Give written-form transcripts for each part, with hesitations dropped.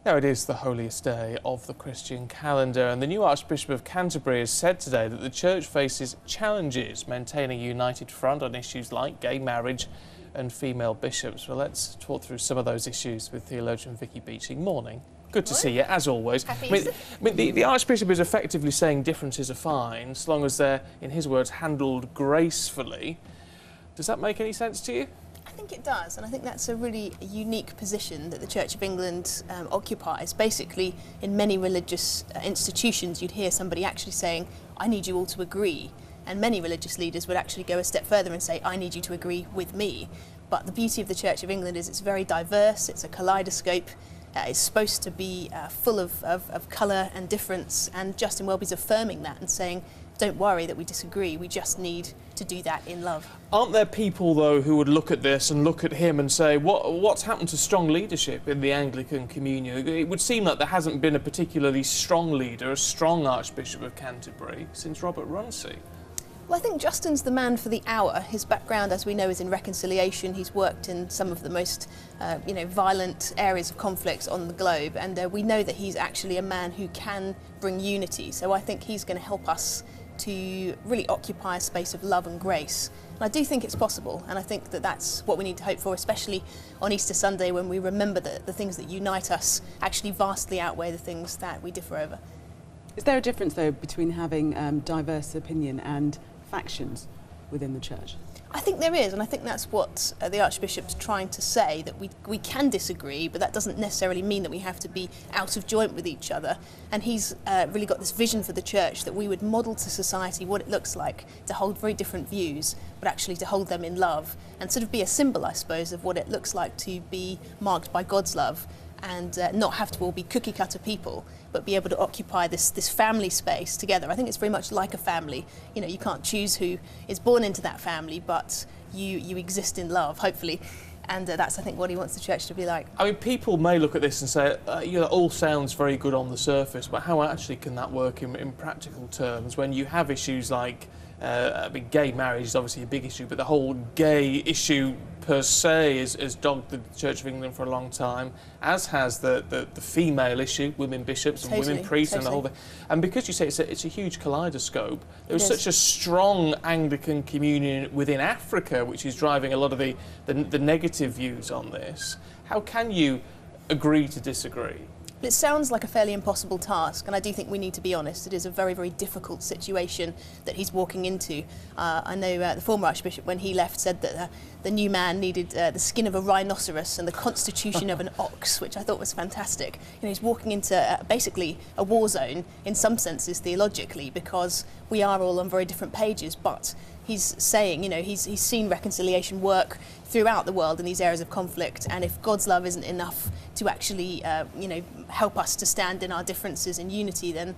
Now it is the holiest day of the Christian calendar, and the new Archbishop of Canterbury has said today that the Church faces challenges maintaining a united front on issues like gay marriage and female bishops. Well, let's talk through some of those issues with theologian Vicky Beeching. Morning. Good to see you, as always. The Archbishop is effectively saying differences are fine, as long as they're, in his words, handled gracefully. Does that make any sense to you? I think it does, and I think that's a really unique position that the Church of England occupies. Basically, in many religious institutions, you'd hear somebody actually saying, I need you all to agree. And many religious leaders would actually go a step further and say, I need you to agree with me. But the beauty of the Church of England is it's very diverse, it's a kaleidoscope, it's supposed to be full of colour and difference, and Justin Welby's affirming that and saying, don't worry that we disagree, we just need to do that in love. Aren't there people, though, who would look at this and look at him and say, what's happened to strong leadership in the Anglican communion? It would seem that there hasn't been a particularly strong leader, a strong Archbishop of Canterbury, since Robert Runcie. Well, I think Justin's the man for the hour. His background, as we know, is in reconciliation. He's worked in some of the most violent areas of conflicts on the globe, and we know that he's actually a man who can bring unity. So I think he's going to help us to really occupy a space of love and grace. And I do think it's possible, and I think that that's what we need to hope for, especially on Easter Sunday, when we remember that the things that unite us actually vastly outweigh the things that we differ over. Is there a difference, though, between having diverse opinion and factions within the Church? I think there is, and I think that's what the Archbishop's trying to say, that we can disagree, but that doesn't necessarily mean that we have to be out of joint with each other. And he's really got this vision for the Church that we would model to society what it looks like to hold very different views, but actually to hold them in love, and sort of be a symbol, I suppose, of what it looks like to be marked by God's love, and not have to all be cookie-cutter people, but be able to occupy this family space together. I think it's very much like a family. You know, you can't choose who is born into that family, but you exist in love, hopefully. And that's, I think, what he wants the Church to be like. I mean, people may look at this and say, it all sounds very good on the surface, but how actually can that work in practical terms when you have issues like gay marriage is obviously a big issue, but the whole gay issue per se has dogged the Church of England for a long time, as has the female issue, women bishops and women priests and the whole thing. And because you say it's a huge kaleidoscope, there's such a strong Anglican communion within Africa, which is driving a lot of the negative views on this. How can you agree to disagree? It sounds like a fairly impossible task, and I do think we need to be honest. It is a very, very difficult situation that he's walking into. I know the former Archbishop, when he left, said that the new man needed the skin of a rhinoceros and the constitution of an ox, which I thought was fantastic. You know, he's walking into basically a war zone in some senses theologically, because we are all on very different pages, but he's saying, you know, he's seen reconciliation work throughout the world in these areas of conflict, and if God's love isn't enough to actually, help us to stand in our differences in unity, then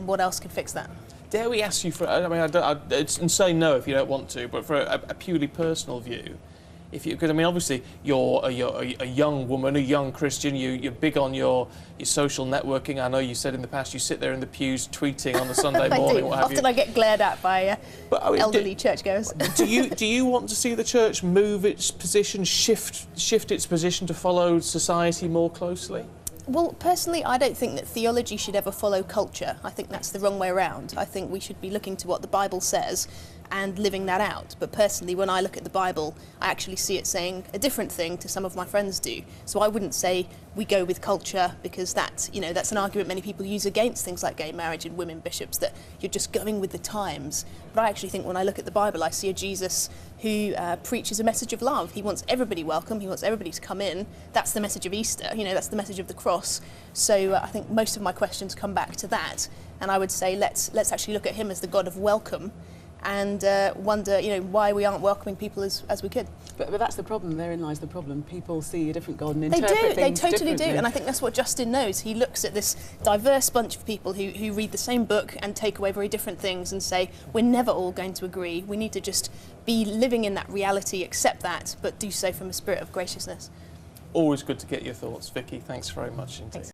what else could fix that? Dare we ask you for, and say no if you don't want to, but for a purely personal view, because obviously you're a young woman, a young Christian, you're big on your social networking. I know you said in the past you sit there in the pews tweeting on a Sunday morning. I do. Often I get glared at by elderly churchgoers. Do you want to see the Church move its position, shift its position to follow society more closely? Well, personally, I don't think that theology should ever follow culture. I think that's the wrong way around. I think we should be looking to what the Bible says and living that out. But personally, when I look at the Bible, I actually see it saying a different thing to some of my friends do. So I wouldn't say we go with culture, because that's an argument many people use against things like gay marriage and women bishops, that you're just going with the times. But I actually think when I look at the Bible, I see a Jesus who preaches a message of love. He wants everybody welcome. He wants everybody to come in. That's the message of Easter. That's the message of the cross. So I think most of my questions come back to that. And I would say let's actually look at him as the God of welcome, and wonder, why we aren't welcoming people as we could. But that's the problem. Therein lies the problem. People see a different God and interpret things They totally do, differently. and I think that's what Justin knows. He looks at this diverse bunch of people who read the same book and take away very different things and say, we're never all going to agree. We need to just be living in that reality, accept that, but do so from a spirit of graciousness. Always good to get your thoughts, Vicky. Thanks very much indeed. Thanks.